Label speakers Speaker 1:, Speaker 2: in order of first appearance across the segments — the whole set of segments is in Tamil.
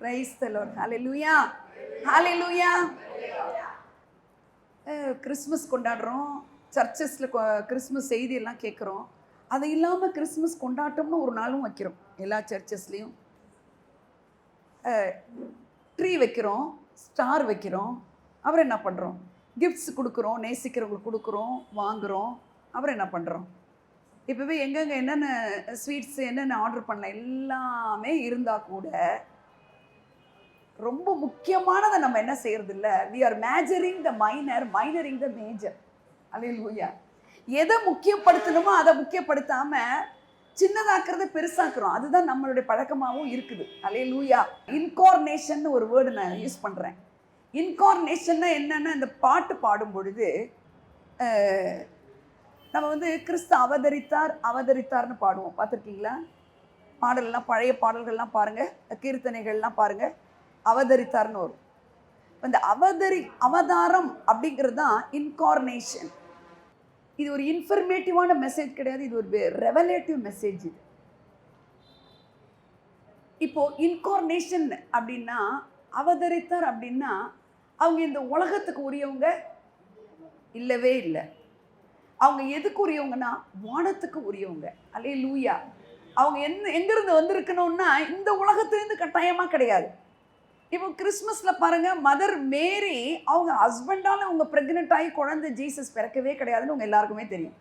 Speaker 1: Praise the Lord. Hallelujah. Hallelujah. Christmas கொண்டாடுறோம், சர்ச்சஸில் கிறிஸ்மஸ் செய்தியெல்லாம் கேட்குறோம். அது இல்லாமல் கிறிஸ்மஸ் கொண்டாட்டம்னு ஒரு நாளும் வைக்கிறோம். எல்லா சர்ச்சஸ்லேயும் ட்ரீ வைக்கிறோம், ஸ்டார் வைக்கிறோம். அப்புறம் என்ன பண்ணுறோம்? கிஃப்ட்ஸ் கொடுக்குறோம், நேசிக்கிறவங்களுக்கு கொடுக்குறோம், வாங்குகிறோம். அப்புறம் என்ன பண்ணுறோம்? இப்போவே எங்கெங்கே என்னென்ன ஸ்வீட்ஸு என்னென்ன ஆர்டர் பண்ணலாம் எல்லாமே இருந்தால் கூட ரொம்ப முக்கியமானதை நம்ம என்ன செய்யறது இல்லை. We are majoring the minor, minoring the major. Hallelujah. எதை முக்கியப்படுத்தணுமோ அதை முக்கியப்படுத்தாம சின்னதாக்குறத பெருசாக்குறோம். அதுதான் நம்மளுடைய பழக்கமாகவும் இருக்குது. அல்லேலூயா. இன்கார்னேஷன் ஒரு வேர்டு நான் யூஸ் பண்ணுறேன். இன்கார்னேஷன்னா என்னன்னா, இந்த பாட்டு பாடும் பொழுது நம்ம கிறிஸ்து அவதரித்தார் அவதரித்தார்னு பாடுவோம். பார்த்துருக்கீங்களா? பாடல்லாம், பழைய பாடல்கள்லாம் பாருங்கள், கீர்த்தனைகள்லாம் பாருங்கள், அவதரித்தார்னு வரும். இந்த அவதாரம் அப்படிங்கிறது தான் இன்கார்னேஷன். இது ஒரு இன்ஃபர்மேட்டிவான மெசேஜ் கிடையாது, இது ஒரு ரெவலேட்டிவ் மெசேஜ். இது இப்போ இன்கார்னேஷன் அப்படின்னா, அவதரித்தார் அப்படின்னா அவங்க இந்த உலகத்துக்கு உரியவங்க இல்லவே இல்லை. அவங்க எதுக்கு உரியவங்கன்னா வானத்துக்கு உரியவங்க. அல்லேலூயா. அவங்க எங்கிருந்து வந்திருக்கணும்னா இந்த உலகத்திலேருந்து கட்டாயமாக கிடையாது. இப்போ கிறிஸ்மஸில் பாருங்கள், மதர் மேரி அவங்க ஹஸ்பண்டால் அவங்க ப்ரெக்னென்ட் ஆகி குழந்தை ஜீசஸ் பிறக்கவே கிடையாதுன்னு அவங்க எல்லாருக்குமே தெரியும்.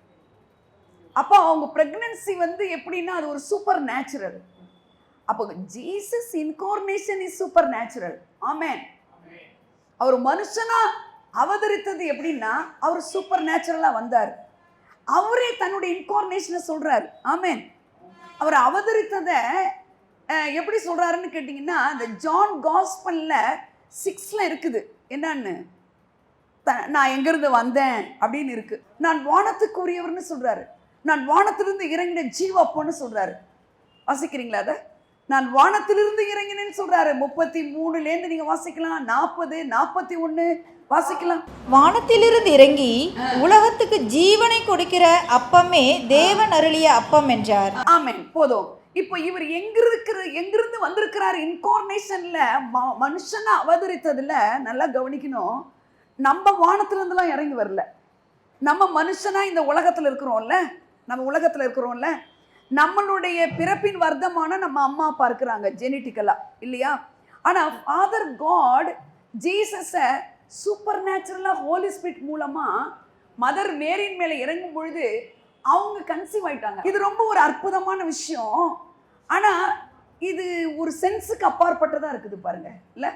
Speaker 1: அப்போ அவங்க ப்ரெக்னன்சி எப்படின்னா அது ஒரு சூப்பர் நேச்சுரல். அப்போ Jesus incarnation is super natural. Amen. அவர் மனுஷனா அவதரித்தது எப்படின்னா அவர் சூப்பர் நேச்சுரலாக வந்தார். அவரே தன்னுடைய இன்கார்னேஷனை சொல்கிறார். ஆமென். அவர் அவதரித்ததை எப்படி சொல்கிறாருன்னு கேட்டிங்கன்னா, இந்த ஜான் காஸ்பலில் 6 இருக்குது. என்னன்னு, நான் எங்கேருந்து வந்தேன் அப்படின்னு இருக்கு. நான் வானத்துக்குரியவர்னு சொல்கிறாரு. நான் வானத்திலிருந்து இறங்கின ஜீவப்போன்னு சொல்கிறாரு. வாசிக்கிறீங்களா? அதை நான் வானத்திலிருந்து இறங்கினேன்னு சொல்கிறாரு. 33லேருந்து நீங்கள் வாசிக்கலாம், 40, 41 வாசிக்கலாம்.
Speaker 2: வானத்திலிருந்து இறங்கி உலகத்துக்கு ஜீவனை கொடுக்கிற அப்பமே தேவன் அருளிய அப்பம் என்றார்.
Speaker 1: ஆமென். போதும். இப்போ இவர் எங்கிருந்து வந்திருக்கிறார்? இன்கார்னேஷன்ல மனுஷனை அவதரித்ததுல நல்லா கவனிக்கணும். நம்ம வானத்திலிருந்துலாம் இறங்கி வரல. நம்ம மனுஷனா இந்த உலகத்துல இருக்கிறோம்ல, நம்மளுடைய பிறப்பின் வர்த்தமான நம்ம அம்மா அப்பா இருக்கிறாங்க ஜெனட்டிக்கலா, இல்லையா? ஆனா ஃபாதர் காட் ஜீசஸை சூப்பர் நேச்சுரலா ஹோலி ஸ்பிரிட் மூலமா மதர் மேரியின் மேல இறங்கும் பொழுது அவங்க கன்சீவ் ஆயிட்டாங்க. இது ரொம்ப ஒரு அற்புதமான விஷயம். ஆனா இது ஒரு சென்ஸுக்கு அப்பாற்பட்டதா இருக்குது பாருங்க. இல்ல,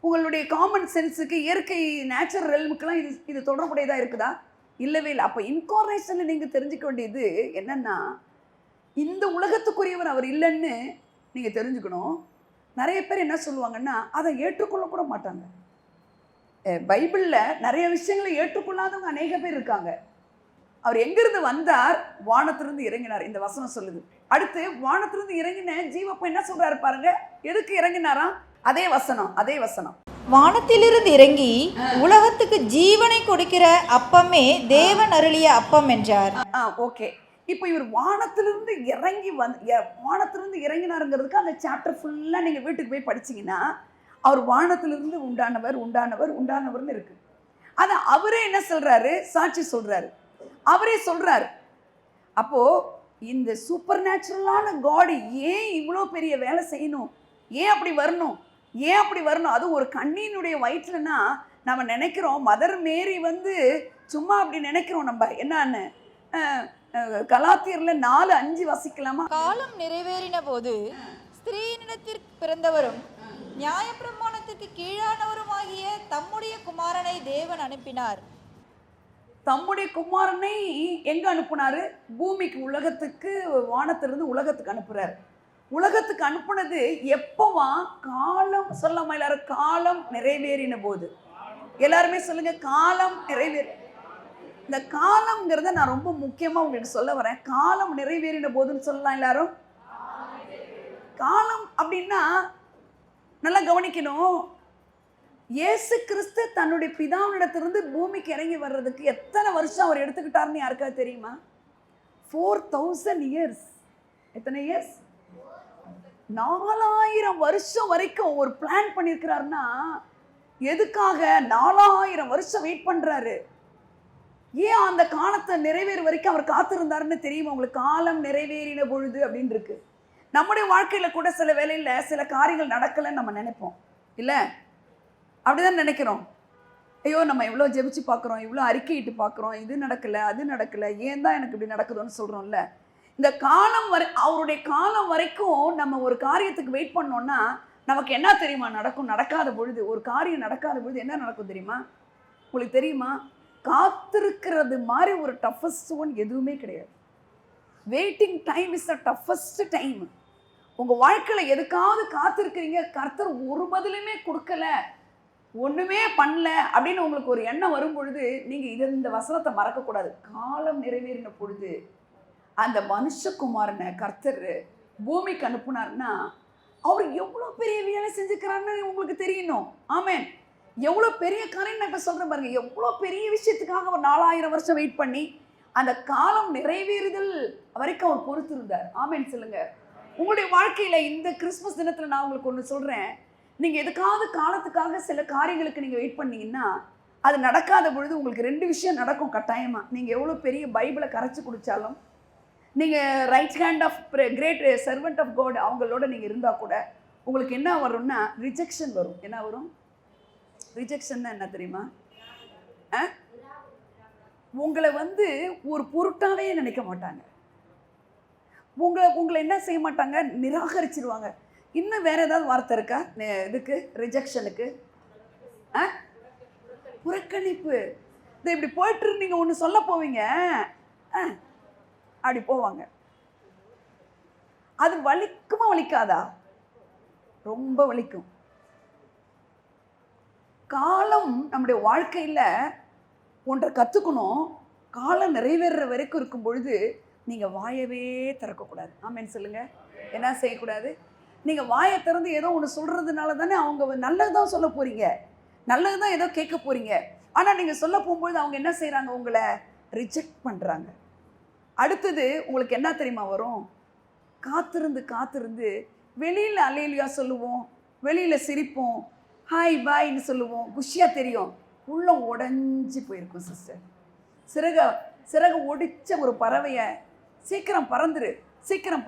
Speaker 1: உங்களுடைய காமன் சென்ஸுக்கு, இயற்கை நேச்சுரல் ரெல்முக்கெல்லாம் இது தொடர்புடையதா இருக்குதா? இல்லவே இல்லை. அப்போ இன்கார்னேஷன்ல நீங்க தெரிஞ்சுக்க வேண்டியது என்னன்னா, இந்த உலகத்துக்குரியவர் அவர் இல்லைன்னு நீங்க தெரிஞ்சுக்கணும். நிறைய பேர் என்ன சொல்லுவாங்கன்னா அதை ஏற்றுக்கொள்ள கூட மாட்டாங்க. பைபிளில் நிறைய விஷயங்களை ஏற்றுக்கொள்ளாதவங்க அநேக பேர் இருக்காங்க. அவர் எங்கிருந்து வந்தார்? வானத்திலிருந்து இறங்கினார். இந்த வசனம் சொல்லுது. அடுத்து வானத்திலிருந்து இறங்கின ஜீவப்ப என்ன சொல்றாரு பாருங்க. எதுக்கு இறங்கினாராம்? அதே வசனம்.
Speaker 2: வானத்திலிருந்து இறங்கி உலகத்துக்கு ஜீவனை கொடுக்கிற அப்பமே தேவன் அருளிய அப்பம் என்றார்.
Speaker 1: ஓகே. இப்போ இவர் வானத்திலிருந்து இறங்கினாருங்கிறதுக்கு அந்த சாப்டர் ஃபுல்லாக நீங்கள் வீட்டுக்கு போய் படிச்சிங்கன்னா அவர் வானத்திலிருந்து உண்டானவர்னு இருக்கு. ஆனால் அவரே என்ன சொல்றாரு? சாட்சி சொல்றாரு. அவரே சொல்றாரு. அப்போ இந்த சூப்பர் நேச்சுரலான காட் ஏன் இவ்வளோ பெரிய வேலை செய்யணும்? ஏன் அப்படி வரணும்? அது ஒரு கண்ணியினுடைய வயிற்றுலன்னா நம்ம நினைக்கிறோம் மதர் மேரி சும்மா அப்படி நினைக்கிறோம். நம்ம என்னன்னு கலாத்தியர்ல 4:5 வாசிக்கலாமா?
Speaker 2: காலம் நிறைவேறின போது ஸ்திரீனிடத்திற்கு பிறந்தவரும் நியாயப்பிரமாணத்திற்கு கீழானவருமாகிய தம்முடைய குமாரனை தேவன் அனுப்பினார்.
Speaker 1: தம்முடைய குமாரனை எங்க அனுப்புனாரு? பூமிக்கு, உலகத்துக்கு, வானத்திலிருந்து உலகத்துக்கு அனுப்புறாரு. உலகத்துக்கு அனுப்புனது எப்போவா? காலம் சொல்லாம எல்லாரும் காலம் நிறைவேறின போது. எல்லாருமே சொல்லுங்க, காலம் நிறைவேறி. இந்த காலம்ங்கிறத நான் ரொம்ப முக்கியமா உங்களுக்கு சொல்ல வரேன். காலம் நிறைவேறின போதுன்னு சொல்லலாம் எல்லாரும். காலம் அப்படின்னா நல்லா கவனிக்கணும். இயேசு கிறிஸ்து தன்னுடைய பிதாவினிடத்திலிருந்து பூமிக்கு இறங்கி வர்றதுக்கு எத்தனை வருஷம் அவர் எடுத்துக்கிட்டாருன்னு யாருக்காவது தெரியுமா? 4000 இயர்ஸ். எத்தனை இயர்ஸ்? 4000 வருஷம் வரைக்கும் ஒரு பிளான் பண்ணியிருக்கிறாருன்னா எதுக்காக 4000 வருஷம் வெயிட் பண்றாரு? ஏன் அந்த காலத்தை நிறைவேறு வரைக்கும் அவர் காத்திருந்தாருன்னு தெரியுமா உங்களுக்கு? காலம் நிறைவேறின பொழுது அப்படின்னு இருக்கு. நம்முடைய வாழ்க்கையில கூட சில வேளையில சில காரியங்கள் நடக்கலைன்னு நம்ம நினைப்போம் இல்ல? அப்படிதான் நினைக்கிறோம். ஐயோ நம்ம இவ்வளோ ஜெபிச்சு பார்க்குறோம், இவ்வளோ அறிக்கையிட்டு பார்க்குறோம், இது நடக்கலை அது நடக்கலை, ஏன் தான் எனக்கு இப்படி நடக்குதுன்னு சொல்கிறோம்ல. இந்த காலம் அவருடைய காலம் வரைக்கும் நம்ம ஒரு காரியத்துக்கு வெயிட் பண்ணோம்னா நமக்கு என்ன தெரியுமா நடக்கும்? நடக்காத பொழுது, ஒரு காரியம் நடக்காத பொழுது என்ன நடக்கும் தெரியுமா உங்களுக்கு? தெரியுமா? காத்திருக்கிறது மாதிரி ஒரு டஃபஸ்ட் ஒன் எதுவுமே கிடையாது. Waiting time is the toughest time. உங்கள் வாழ்க்கையில் எதுக்காவது காத்திருக்கிறீங்க, கர்த்தர் ஒரு பதிலுமே கொடுக்கல, ஒன்றுமே பண்ணல அப்படின்னு உங்களுக்கு ஒரு எண்ணம் வரும் பொழுது நீங்கள் இந்த வசனத்தை மறக்கக்கூடாது. காலம் நிறைவேறின பொழுது அந்த மனுஷகுமாரனை கர்த்தர் பூமிக்கு அனுப்புனார்னா அவர் எவ்வளோ பெரிய வேலை செஞ்சுக்கிறாருன்னு உங்களுக்கு தெரியணும். ஆமேன். எவ்வளோ பெரிய காரியம் நான் இப்போ சொல்கிறேன் பாருங்க. எவ்வளோ பெரிய விஷயத்துக்காக அவர் 4000 வருஷம் வெயிட் பண்ணி அந்த காலம் நிறைவேறுதல் வரைக்கும் அவர் பொறுத்து இருந்தார். ஆமேன் சொல்லுங்க. உங்களுடைய வாழ்க்கையில் இந்த கிறிஸ்மஸ் தினத்தில் நான் உங்களுக்கு ஒன்று சொல்கிறேன். நீங்கள் எதுக்காவது காலத்துக்காக சில காரியங்களுக்கு நீங்கள் வெயிட் பண்ணீங்கன்னா அது நடக்காத பொழுது உங்களுக்கு 2 விஷயம் நடக்கும் கட்டாயமாக. நீங்கள் எவ்வளோ பெரிய பைபிளை கரைச்சி குடித்தாலும், நீங்கள் right hand of great servant of God அவங்களோட நீங்கள் இருந்தால் கூட உங்களுக்கு என்ன வரும்னா ரிஜெக்ஷன் வரும். என்ன வரும்? ரிஜெக்ஷன்னா என்ன தெரியுமா? உங்களை ஒரு பொருட்டாவே நினைக்க மாட்டாங்க. உங்களை என்ன செய்ய மாட்டாங்க? நிராகரிச்சிருவாங்க. இன்னும் வேற ஏதாவது வார்த்தை இருக்கா இதுக்கு? ரிஜெக்ஷனுக்கு புறக்கணிப்பு. இதை இப்படி போயிட்டு நீங்க ஒன்று சொல்ல போவீங்க, அப்படி போவாங்க. அது வலிக்குமா வலிக்காதா? ரொம்ப வலிக்கும். காலம் நம்முடைய வாழ்க்கையில் ஒன்றை கற்றுக்கணும். காலம் நிறைவேறுற வரைக்கும் இருக்கும் பொழுது நீங்கள் வாயவே திறக்கக்கூடாது. ஆமேன்னு சொல்லுங்க. என்ன செய்யக்கூடாது? நீங்கள் வாயை திறந்து ஏதோ ஒன்று சொல்கிறதுனால தானே அவங்க நல்லது தான் சொல்ல போகிறீங்க, நல்லது தான் ஏதோ கேட்க போகிறீங்க. ஆனால் நீங்கள் சொல்ல போகும்பொழுது அவங்க என்ன செய்கிறாங்க? உங்களை ரிஜெக்ட் பண்ணுறாங்க. அடுத்தது உங்களுக்கு என்ன தெரியுமா வரும்? காத்திருந்து காத்திருந்து வெளியில் அலையிலியா சொல்லுவோம், வெளியில் சிரிப்போம், ஹாய் பாய்ன்னு சொல்லுவோம், குஷியாக தெரியும், உள்ள உடஞ்சி போயிருக்கும் சிஸ்டர். சிறகு ஒடிச்ச ஒரு பறவையை சீக்கிரம்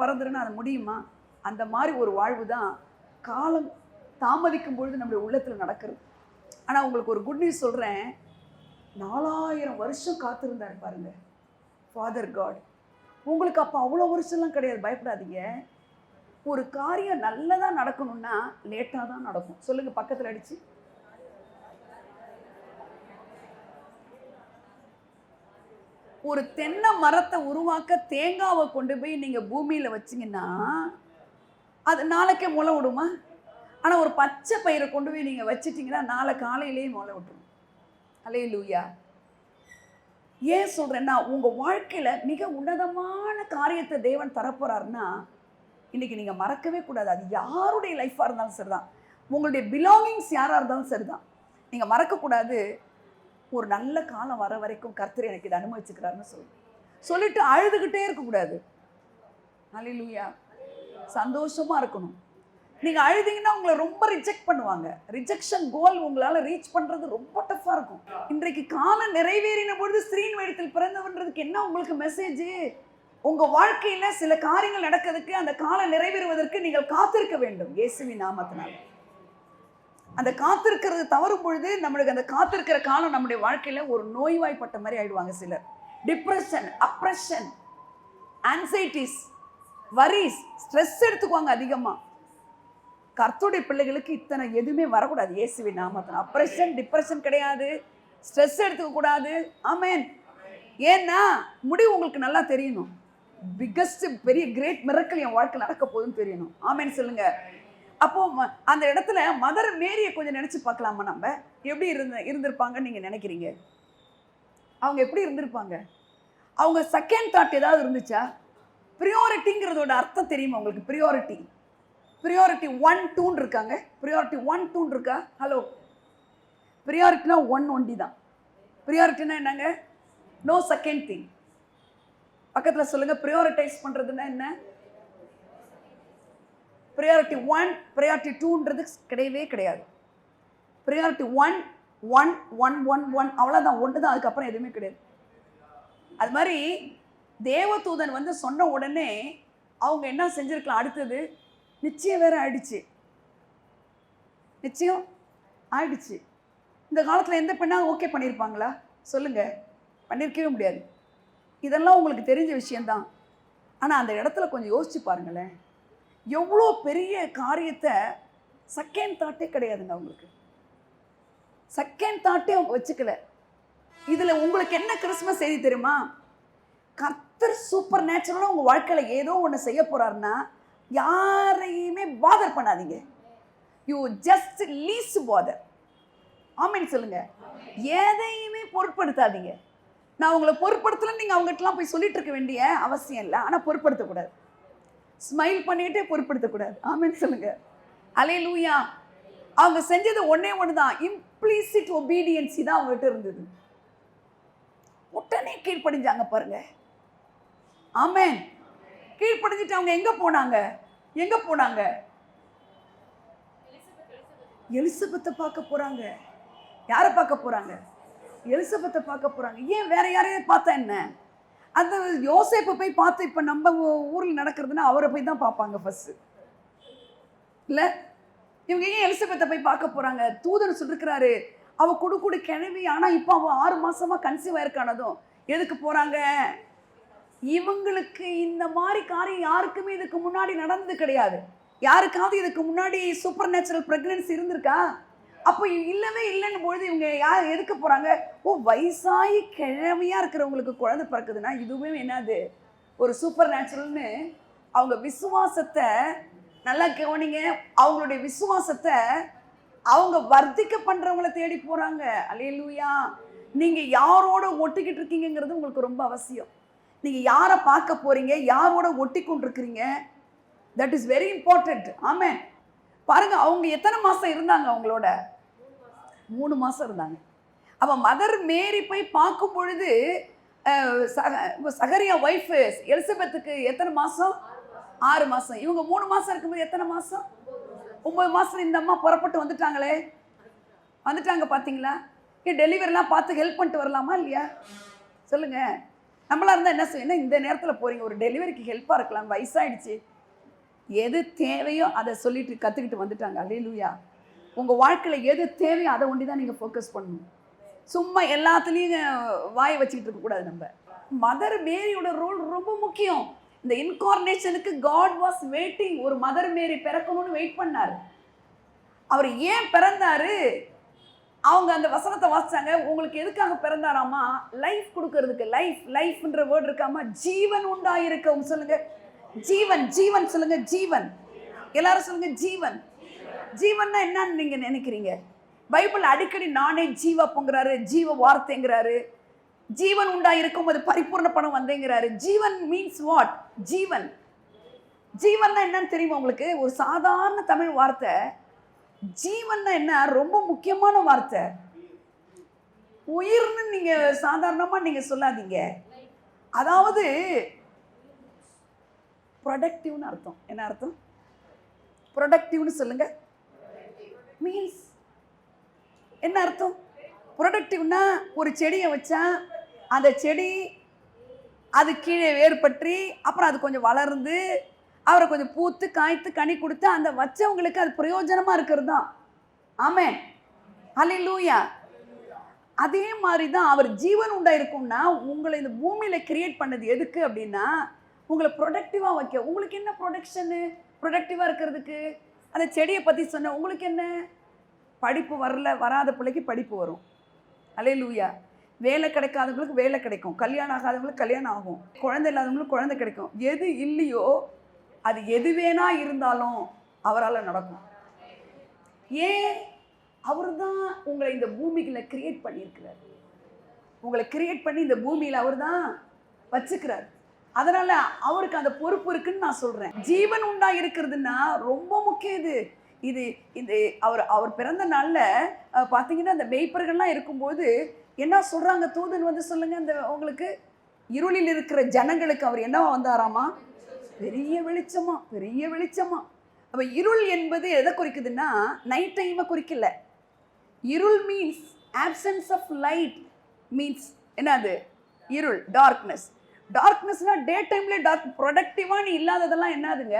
Speaker 1: பறந்துருன்னு அது முடியுமா? அந்த மாதிரி ஒரு வாழ்வு தான் காலம் தாமதிக்கும் பொழுது நம்முடைய உள்ளத்தில் நடக்கிறது. ஆனால் உங்களுக்கு ஒரு குட் நியூஸ் சொல்கிறேன். 4000 வருஷம் காத்திருந்தார் பாருங்க ஃபாதர் காட். உங்களுக்கு அப்போ அவ்வளோ வருஷம்லாம் கிடையாது. பயப்படாதீங்க. ஒரு காரியம் நல்லதாக நடக்கணும்னா லேட்டாக தான் நடக்கும். சொல்லுங்கள் பக்கத்தில் அடிச்சு. ஒரு தென்னை மரத்தை உருவாக்க தேங்காவை கொண்டு போய் நீங்கள் பூமியில் வச்சிங்கன்னா அது நாளைக்கே முளை விடுமா? ஆனால் ஒரு பச்சை பயிரை கொண்டு போய் நீங்கள் வச்சிட்டிங்கன்னா நாளை காலையிலேயே முளை விட்டுரும். அல்லேலூயா. ஏன் சொல்கிறேன்னா, உங்கள் வாழ்க்கையில் மிக உன்னதமான காரியத்தை தேவன் தரப்போகிறாருன்னா இன்றைக்கி நீங்கள் மறக்கவே கூடாது. அது யாருடைய லைஃப்பாக இருந்தாலும் சரிதான், உங்களுடைய பிலாங்கிங்ஸ் யாராக இருந்தாலும் சரிதான், நீங்கள் மறக்கக்கூடாது. ஒரு நல்ல காலம் வர வரைக்கும் கர்த்தர் எனக்கு இதை அனுமதிச்சுக்கிறாருன்னு சொல்லிட்டு அழுதுகிட்டே இருக்கக்கூடாது. அல்லேலூயா. சந்தோஷமாக இருக்கணும். நீங்கள் அழுதிங்கன்னா உங்களை ரொம்ப ரிஜெக்ட் பண்ணுவாங்க. ரிஜெக்ஷன் கோல் உங்களால் ரீச் பண்ணுறது ரொம்ப டஃப்பாக இருக்கும். இன்றைக்கு காலம் நிறைவேறின பொழுது ஸ்திரீன் வயிற்றில் பிறந்தவன்றதுக்கு என்ன உங்களுக்கு மெசேஜ்? உங்கள் வாழ்க்கையில் சில காரியங்கள் நடக்கிறதுக்கு, அந்த காலம் நிறைவேறுவதற்கு நீங்கள் காத்திருக்க வேண்டும். இயேசுவின் நாமத்தினால். அந்த காத்திருக்கிறது தவறும் பொழுது நம்மளுக்கு அந்த காத்திருக்கிற காலம் நம்முடைய வாழ்க்கையில் ஒரு நோய்வாய்ப்பட்ட மாதிரி ஆயிடுவாங்க சிலர். Depression, oppression, anxieties, worries, stress எடுத்துக்குவாங்க அதிகமாக. கர்த்தருடைய பிள்ளைகளுக்கு இத்தனை எதுவுமே வரக்கூடாது. இயேசுவின் நாமத்தினால். அப்ரெஷன், டிப்ரெஷன் கிடையாது, ஸ்ட்ரெஸ் எடுத்துக்கக்கூடாது. ஆமேன். ஏன்னா முடிவு உங்களுக்கு நல்லா தெரியணும். பிக்கஸ்ட் பெரிய கிரேட் மிரக்கல் என் வாழ்க்கை நடக்க போகுதுன்னு தெரியணும். ஆமேன் சொல்லுங்க. அப்போ அந்த இடத்துல மதர் மேரியை கொஞ்சம் நினைச்சு பார்க்கலாமா? நம்ம எப்படி இருந்திருப்பாங்கன்னு நீங்க நினைக்கிறீங்க? அவங்க எப்படி இருந்திருப்பாங்க? அவங்க செகண்ட் தாட் ஏதாவது இருந்துச்சா? ப்ரியாரிட்டிங்கிறதோட அர்த்தம் தெரியுமா உங்களுக்கு? ப்ரியாரிட்டி 1, 2 இருக்காங்க. ப்ரியாரிட்டி 1, 2 இருக்கா? ஹலோ, ப்ரியாரிட்டினா 1 ஒண்டி தான். ப்ரியாரிட்டினா என்னங்க? No second thing. பக்கத்தில் சொல்லுங்க. ப்ரியாரிட்டைஸ் பண்ணுறதுன்னா என்ன? ப்ரையாரிட்டி 1 ப்ரையாரிட்டி 2ன்றது கிடையவே கிடையாது. ப்ரையாரிட்டி 1 1 1 1 1 அவ்வளோதான், ஒன்று தான், அதுக்கப்புறம் எதுவுமே கிடையாது. அது மாதிரி தேவதூதன் வந்து சொன்ன உடனே அவங்க என்ன செஞ்சுருக்கலாம், அடுத்தது நிச்சயம் வேறு ஆயிடுச்சு. நிச்சயம் ஆயிடுச்சு. இந்த காலத்தில் எந்த பெண்ணாக ஓகே பண்ணியிருப்பாங்களா சொல்லுங்கள்? பண்ணியிருக்கவே முடியாது. இதெல்லாம் உங்களுக்கு தெரிஞ்ச விஷயந்தான். ஆனால் அந்த இடத்துல கொஞ்சம் யோசிச்சு பாருங்களேன், எவ்வளோ பெரிய காரியத்தை செகண்ட் தாட்டே கிடையாதுங்க அவங்களுக்கு. செகண்ட் தாட்டே அவங்க வச்சுக்கல. இதில் உங்களுக்கு என்ன கிறிஸ்மஸ் செய்தி தெரியுமா? கர்த்தர் சூப்பர் நேச்சுரலாக உங்கள் வாழ்க்கையில் ஏதோ ஒன்று செய்ய போகிறாருன்னா யாரையுமே பாதர் பண்ணாதீங்க. You just lease bother. ஆமேன்னு சொல்லுங்க. எதையுமே பொருட்படுத்தாதீங்க. நான் உங்களை பொருட்படுத்தல, நீங்கள் அவங்ககிட்டலாம் போய் சொல்லிட்டு இருக்க வேண்டிய அவசியம் இல்லை. ஆனால் பொருட்படுத்தக்கூடாது, ஸ்மைல் பண்ணிக்கிட்டே பொருட்படுத்தக்கூடாது. ஆமேன்னு சொல்லுங்க. அல்லேலூயா. அவங்க செஞ்சது ஒன்னே ஒன்று தான், இம்ப்ளிசிட் ஒபீடியன்சி தான் அவங்ககிட்ட இருந்தது. உடனே கீழ்ப்படிஞ்சாங்க பாருங்க. ஆமேன். கீழ்ப்படிஞ்சிட்டு அவங்க எங்க போனாங்க? எங்க போனாங்க? எலிசபெத்தை பார்க்க போறாங்க. யாரை பார்க்க போறாங்க? எலிசபெத்தை பார்க்க போறாங்க. ஏன் வேற யாரையும் பார்த்தா என்ன? அந்த யோசேப்பை போய் பார்த்து இப்ப நம்ம ஊரில் நடக்கிறதுனா அவரை போய் தான் பார்ப்பாங்க ஃபர்ஸ்ட் இல்ல? இவங்க ஏன் எலிசபெத்தை போய் பார்க்க போறாங்க? தூதன் சொல்லிருக்கிறாரு, அவ குடு கிழவி, ஆனா இப்போ அவ 6 மாசமா கன்சீவ் ஆயிருக்கானதும். எதுக்கு போறாங்க? இவங்களுக்கு இந்த மாதிரி காரியம் யாருக்குமே இதுக்கு முன்னாடி நடந்தது கிடையாது. யாருக்காவது இதுக்கு முன்னாடி சூப்பர் நேச்சுரல் பிரெக்னன்சி இருந்திருக்கா? அப்போ இல்லவே இல்லைன்னு பொழுது இவங்க யார் எதுக்கு போறாங்க? ஓ, வயசாகி கிழமையா இருக்கிறவங்களுக்கு குழந்தை பிறக்குதுன்னா இதுவுமே என்னது ஒரு சூப்பர் நேச்சுரல்னு அவங்க விசுவாசத்தை நல்லா கவனிங்க. அவங்களுடைய விசுவாசத்தை அவங்க வர்த்திக்க பண்றவங்களை தேடி போறாங்க. அல்லேலூயா. நீங்க யாரோட ஒட்டிக்கிட்டு இருக்கீங்கிறது உங்களுக்கு ரொம்ப அவசியம். நீங்க யாரை பார்க்க போறீங்க, யாரோட ஒட்டி கொண்டிருக்கிறீங்க, தட் இஸ் வெரி இம்பார்ட்டன்ட். ஆமென். பாருங்க, அவங்க எத்தனை மாசம் இருந்தாங்க? அவங்களோட 3 மாசம் இருந்தாங்க. அவ மதர் மேரி போய் பார்க்கும் பொழுது சகரியா ஒய்ஃப் எலிசபெத்துக்கு எத்தனை மாசம்? 6 மாசம். இவங்க 3 மாசம் இருக்கும்போது எத்தனை மாசம்? 9 மாசம். இந்த அம்மா புறப்பட்டு வந்துட்டாங்களே, வந்துட்டாங்க பார்த்தீங்களா? டெலிவரிலாம் பார்த்து ஹெல்ப் பண்ணிட்டு வரலாமா இல்லையா சொல்லுங்க? நம்மளா இருந்தால் என்ன செய்யணும்? இந்த நேரத்தில் போறீங்க, ஒரு டெலிவரிக்கு ஹெல்ப்பாக இருக்கலாம், வயசாயிடுச்சு, எது தேவையோ அதை சொல்லிட்டு கற்றுக்கிட்டு வந்துட்டாங்க. அல்லேலூயா. உங்கள் வாழ்க்கையில் எது தேவையோ அதை ஒண்டி தான் நீங்கள் ஃபோக்கஸ் பண்ணணும். சும்மா எல்லாத்துலேயும் வாயை வச்சுக்கிட்டு இருக்கக்கூடாது. நம்ம மதர் மேரியோட ரோல் ரொம்ப முக்கியம். இந்த இன்கார்னேஷனுக்கு காட் வாஸ் வெயிட்டிங். ஒரு மதர் மேரி பிறக்கணும்னு வெயிட் பண்ணார். அவர் ஏன் பிறந்தாரு? அவங்க அந்த வசனத்தை வாசிச்சாங்க. உங்களுக்கு எதுக்காக பிறந்தாராமா? லைஃப் கொடுக்கறதுக்கு. லைஃப்ன்ற வேர்டு இருக்காமா? ஜீவன் உண்டாயிருக்கவும். சொல்லுங்க ஜீவன். ஜீவன் சொல்லுங்க. ஜீவன். எல்லாரும் சொல்லுங்க ஜீவன். ஜீவன்னா என்னன்னு நீங்க நினைக்கிறீங்க? பைபிள் அடிக்கடி நானே ஜீவப்புங்கிறாரு, ஜீவ வார்த்தைங்கிறாரு, ஜீவன் உண்டாயிருக்கும் அது பரிபூர்ண பணம் வந்தேங்கிறாரு. ஜீவன் மீன்ஸ் வாட்? ஜீவன். ஜீவன்னா என்னன்னு தெரியுமா உங்களுக்கு? ஒரு சாதாரண தமிழ் வார்த்தை. ஜீவன்னா என்ன? ரொம்ப முக்கியமான வார்த்தை. உயிர்னு நீங்க சாதாரணமா நீங்க சொல்லாதீங்க. அதாவது ப்ரொடக்டிவ்னு அர்த்தம். என்ன அர்த்தம்? ப்ரொடக்டிவ்னு சொல்லுங்க. மீன்ஸ் என்ன அர்த்தம்? ப்ரொடக்டிவ்னா ஒரு செடியை வச்சா அந்த செடி அது கீழே வேறுபற்றி அப்புறம் அது கொஞ்சம் வளர்ந்து அவரை கொஞ்சம் பூத்து காய்த்து கனி கொடுத்து அந்த வச்சவங்களுக்கு அது பிரயோஜனமாக இருக்கிறது தான். ஆமென். அல்லேலூயா. அதே மாதிரி தான் அவர் ஜீவன் உண்டாயிருக்கும்னா உங்களை இந்த பூமியில் கிரியேட் பண்ணது எதுக்கு அப்படின்னா உங்களை ப்ரொடக்டிவாக வைக்க. உங்களுக்கு என்ன ப்ரொடக்ஷனு? ப்ரொடக்டிவாக இருக்கிறதுக்கு அந்த செடியை பற்றி சொன்ன. உங்களுக்கு என்ன? படிப்பு வராத பிள்ளைக்கு படிப்பு வரும். அல்லேலூயா. வேலை கிடைக்காதவங்களுக்கு வேலை கிடைக்கும், கல்யாணம் ஆகாதவங்களுக்கு கல்யாணம் ஆகும், குழந்தை இல்லாதவங்களுக்கு குழந்தை கிடைக்கும். எது இல்லையோ அது எது வேணா இருந்தாலும் அவரால் நடக்கும். ஏன்? அவர் தான் உங்களை இந்த பூமிகளை கிரியேட் பண்ணியிருக்கிறார். உங்களை கிரியேட் பண்ணி இந்த பூமியில் அவர் தான் வச்சுக்கிறார். அதனால அவருக்கு அந்த பொறுப்பு இருக்குன்னு நான் சொல்றேன். ஜீவன் உண்டா இருக்கிறதுனா ரொம்ப முக்கியம். இது இது அவர் பிறந்த நாள்ல பார்த்தீங்கன்னா அந்த மேய்ப்பர்கள்லாம் இருக்கும்போது என்ன சொல்றாங்க? தூதன் வந்து சொல்லுங்க, அந்த உங்களுக்கு இருளில் இருக்கிற ஜனங்களுக்கு அவர் என்னவா வந்தாராமா? பெரிய வெளிச்சமா, பெரிய வெளிச்சமா. அப்போ இருள் என்பது எதை குறிக்குதுன்னா நைட் டைமை குறிக்கல. இருள் means absence of light means என்னது? இருள், டார்க்னஸ். டார்க்னஸ்னா டே டைம்ல டார்க், ப்ரொடக்டிவாக நீ இல்லாததெல்லாம் என்னதுங்க?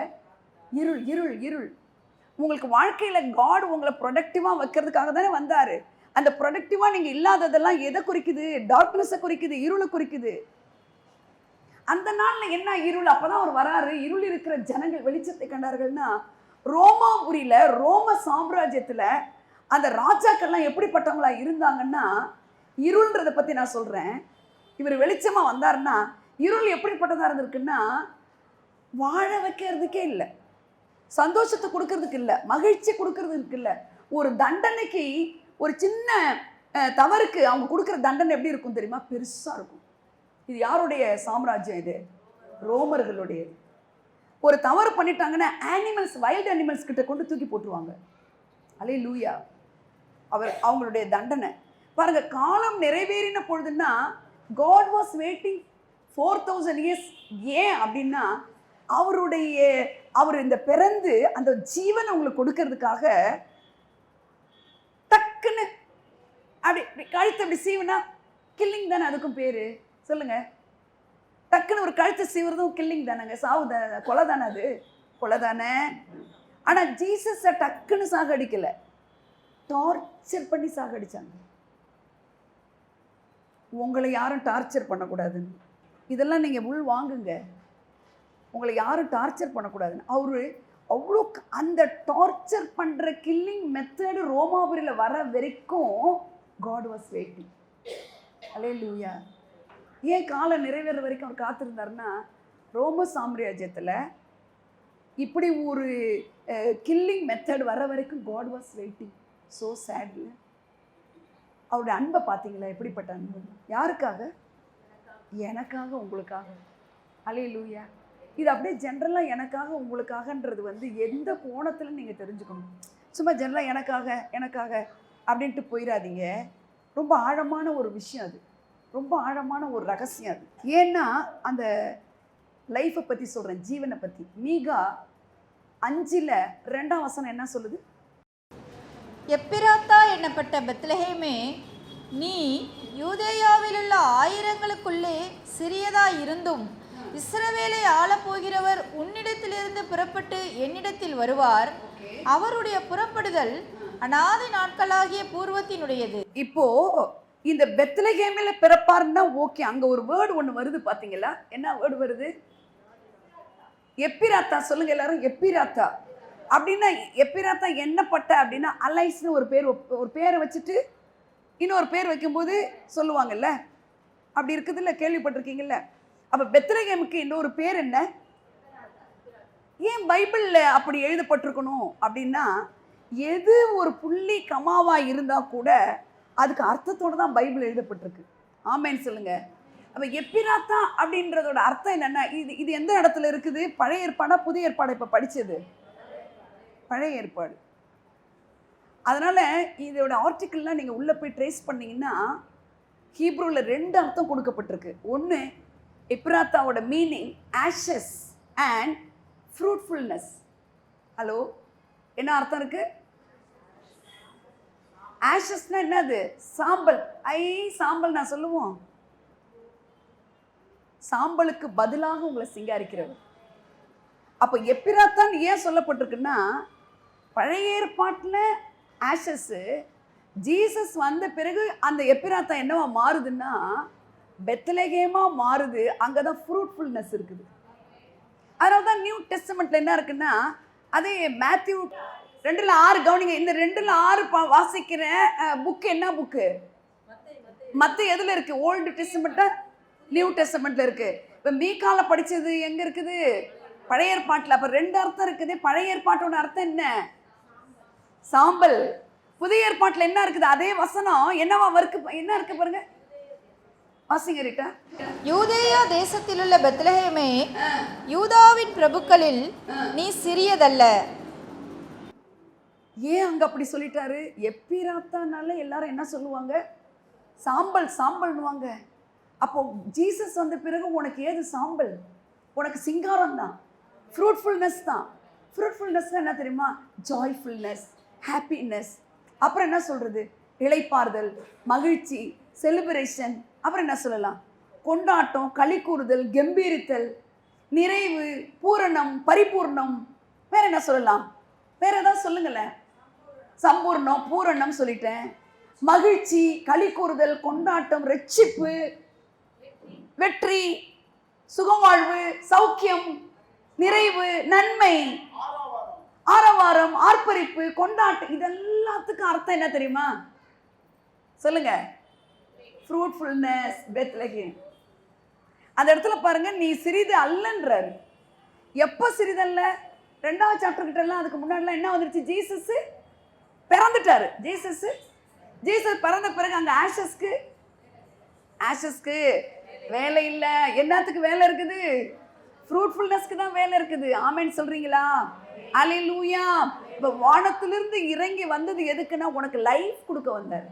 Speaker 1: இருள் இருள் இருள். உங்களுக்கு வாழ்க்கையில் காட் உங்களை ப்ரொடக்டிவாக வைக்கிறதுக்காக தானே வந்தார். அந்த ப்ரொடக்டிவாக நீங்கள் இல்லாததெல்லாம் எதை குறிக்குது? டார்க்னஸை குறிக்குது, இருளை குறிக்குது. அந்த நாளில் என்ன இருள்? அப்போ தான் அவர் வராரு. இருள் இருக்கிற ஜனங்கள் வெளிச்சத்தை கண்டார்கள்னா, ரோமாபுரியில் ரோம சாம்ராஜ்யத்தில் அந்த ராஜாக்கள்லாம் எப்படிப்பட்டவங்களா இருந்தாங்கன்னா, இருள்ன்றதை பற்றி நான் சொல்கிறேன். இவர் வெளிச்சமாக வந்தாருன்னா இருள் எப்படிப்பட்டதாக இருந்திருக்குன்னா, வாழ வைக்கிறதுக்கே இல்லை, சந்தோஷத்தை கொடுக்கறதுக்கு இல்லை, மகிழ்ச்சி கொடுக்கறதுக்கு இல்லை. ஒரு தண்டனைக்கு, ஒரு சின்ன தவறுக்கு அவங்க கொடுக்குற தண்டனை எப்படி இருக்கும் தெரியுமா? பெருசாக இருக்கும். இது யாருடைய சாம்ராஜ்யம்? இது ரோமர்களுடைய. ஒரு தவறு பண்ணிட்டாங்கன்னா ஆனிமல்ஸ், வைல்டு அனிமல்ஸ் கிட்ட கொண்டு தூக்கி போட்டுருவாங்க. அல்லேலூயா. அவங்களுடைய தண்டனை பாருங்க. காலம் நிறைவேறின பொழுதுன்னா God was waiting 4000 years. ஏன் அப்படின்னா அவர் இந்த பிறந்து அந்த ஜீவனை உங்களுக்கு கொடுக்கறதுக்காக டக்குன்னு அப்படி கழுத்தை அப்படி சீவுனா கில்லிங் தானே அதுக்கும் பேரு? சொல்லுங்க. டக்குன்னு ஒரு கழுத்தை சீவுறதும் கில்லிங் தானேங்க, சாவு தானே, கொலை தானே, அது கொலை தானே. ஆனால் ஜீசஸை டக்குன்னு சாகடிக்கல, டார்ச்சர் பண்ணி சாகடிச்சாங்க. உங்களை யாரும் டார்ச்சர் பண்ணக்கூடாதுன்னு. இதெல்லாம் நீங்கள் உள் வாங்குங்க. உங்களை யாரும் டார்ச்சர் பண்ணக்கூடாதுன்னு அவரு அவ்வளோ அந்த டார்ச்சர் பண்ணுற கில்லிங் மெத்தடு ரோமாபுரியில் வர வரைக்கும் God was waiting. அல்லேலூயா. ஏன் காலம் நிறைவேற வரைக்கும் அவர் காத்திருந்தாருன்னா, ரோம சாம்ராஜ்யத்தில் இப்படி ஒரு கில்லிங் மெத்தட் வர வரைக்கும் God was waiting. So sad. அவருடைய அன்பை பார்த்தீங்களா? எப்படிப்பட்ட அன்பு! யாருக்காக? எனக்காக, உங்களுக்காக. அல்லேலூயா. இது அப்படியே ஜென்ரலாக எனக்காக உங்களுக்காகன்றது எந்த கோணத்தில் நீங்கள் தெரிஞ்சுக்கணும். சும்மா ஜென்ரலாக எனக்காக அப்படின்ட்டு போயிடாதீங்க. ரொம்ப ஆழமான ஒரு விஷயம் அது, ரொம்ப ஆழமான ஒரு ரகசியம் அது. ஏன்னா அந்த லைஃப்பை பற்றி சொல்கிறேன், ஜீவனை பற்றி. மீகா 5:2 என்ன சொல்லுது?
Speaker 2: எப்பிராத்தா என்னப்பட்ட பெத்லஹேமே, நீ யூதேயாவிலுள்ள ஆயிரங்களுக்குள்ளே சிறியதாய் இருந்தும் இஸ்ரவேலை ஆளப்போகிறவர் உன்னிடத்திலிருந்து புறப்பட்டு என்னிடத்தில் வருவார். அவருடைய புறப்படுதல் அநாதி நாட்களாகிய பூர்வத்தினுடையது.
Speaker 1: இப்போ இந்த பெத்லஹேமில் பிறப்பாருன்னா ஓகே, அங்க ஒரு வேர்டு ஒன்று வருது பாத்தீங்களா? என்ன வேர்டு வருது? எப்பிராத்தா. சொல்லுங்க எல்லாரும். எப்பிராத்தா அப்படின்னா, எப்பிராத்தா என்னப்பட்ட அப்படின்னா, அலைஸ்னு ஒரு பேரை வச்சுட்டு இன்னொரு பேர் வைக்கும்போது சொல்லுவாங்கல்ல, அப்படி இருக்குதுல்ல, கேள்விப்பட்டிருக்கீங்கல்ல. அப்ப பெத்லஹேமுக்கு இன்னொரு பேர் என்ன? ஏன் பைபிள்ல அப்படி எழுதப்பட்டிருக்கணும் அப்படின்னா, எது ஒரு புள்ளி கமாவா இருந்தா கூட அதுக்கு அர்த்தத்தோடு தான் பைபிள் எழுதப்பட்டிருக்கு. ஆமேன்னு சொல்லுங்க. அப்ப எப்பிராத்தா அப்படின்றதோட அர்த்தம் என்னன்னா, இது எந்த இடத்துல இருக்குது? பழைய ஏற்பாடா புதிய ஏற்பாடு? இப்ப படிச்சது பழைய ஏற்பாடு. அதனால இதோட ஆர்டிக்கிள்லாம் நீங்க உள்ள போய் ட்ரேஸ் பண்ணீங்கன்னா, ஹீப்ரூல 2 அர்த்தம் கொடுக்கப்பட்டிருக்கு. ஒன்று, எப்பிராத்தாவோட meaning ashes and fruitfulness. Hello, என்ன அர்த்தம் இருக்கு? ஆஷஸ்னா என்னது? சாம்பல். சாம்பல் நான் சொல்லுவோம். சாம்பலுக்கு பதிலாக உங்களை சிங்காரிக்கிறவர். அப்போ எப்பிராத்தான் ஏன் சொல்லப்பட்டிருக்குன்னா, பழைய ஏற்பாட்டில் ஆஷஸ், ஜீசஸ் வந்த பிறகு அந்த எப்பிராத்தா என்னவா மாறுதுன்னா பெத்லஹேமா மாறுது. அங்கே தான் ஃப்ரூட்ஃபுல்னஸ் இருக்குது. அதனால தான் நியூ டெஸ்டமெண்ட்ல என்ன இருக்குன்னா, அதே மேத்யூ 2:6 கவனிங்க. இந்த 2:6 வாசிக்கிற புக்கு என்ன புக்கு? மத்த எதுல இருக்கு? ஓல்டு டெஸ்டமெண்ட்டா நியூ டெஸ்டமெண்ட்ல இருக்கு. இப்போ மீகால படிச்சது எங்க இருக்குது? பழைய ஏற்பாட்டில். அப்போ 2 அர்த்தம் இருக்குது. பழைய ஏற்பாட்டோட அர்த்தம் என்ன? சாம்பல். புதிய ஏற்பாட்டில் என்ன இருக்குது? அதே வசனம் என்னவா என்ன இருக்கு பாருங்க, வாசிங்க ரீட்டா.
Speaker 2: யூதேயா தேசத்திலுள்ள பெத்லஹேமே, யூதாவின் பிரபுக்களில் நீ சிறியதல்ல.
Speaker 1: ஏன் அங்க அப்படி சொல்லிட்டாரு? எப்பிராத்தானால எல்லாரும் என்ன சொல்லுவாங்க? சாம்பல் சாம்பல்னுவாங்க. அப்போ ஜீசஸ் வந்த பிறகு உனக்கு ஏது சாம்பல்? உனக்கு சிங்காரம் தான், ஃப்ரூட்ஃபுல்னஸ் தான். ஃப்ரூட்ஃபுல்னஸ் என்ன தெரியுமா? Joyfulness, happiness. அப்புறம் என்ன சொல்றது? இளைப்பாறுதல், மகிழ்ச்சி, செலிப்ரேஷன். அப்புறம் என்ன சொல்லலாம்? கொண்டாட்டம், களி கூறுதல், கம்பீரித்தல், நிறைவு, பூரணம், பரிபூர்ணம். வேற என்ன சொல்லலாம்? வேற ஏதாவது சொல்லுங்களேன். சம்பூர்ணம், பூரணம் சொல்லிட்டேன். மகிழ்ச்சி, களி கூறுதல், கொண்டாட்டம், ரட்சிப்பு, வெற்றி, சுகவாழ்வு, சௌக்கியம், நிறைவு, நன்மை, ஆரவாரம், ஆர்ப்பரிப்பு, கொண்டாட்டம். இதெல்லாத்துக்கும் அர்த்தம் என்ன தெரியுமா? சொல்லுங்க. Fruitfulness, Bethlehem. அந்த இடத்துல பாருங்க, நீ சிறிது அல்லன்றாரு. எப்ப சிறிதல்ல? 2வது சாப்டர் கிட்ட எல்லாம் அதுக்கு முன்னாடிலாம் என்ன வந்துருச்சு? ஜீசஸ் பிறந்துட்டாரு. ஜீசஸ் பிறந்த பிறகு அங்க ஆஷஸ்க்கு வேலை இல்ல. என்னத்துக்கு வேலை இருக்குது? ஃப்ரூட்ஃபுல்னஸ்க்கு தான் வேலை இருக்குது. ஆமென் சொல்றீங்களா? அல்லேலூயா. இப்ப வானத்திலிருந்து இறங்கி வந்தது எதுக்குன்னா உனக்கு லைஃப் கொடுக்க வந்தார்.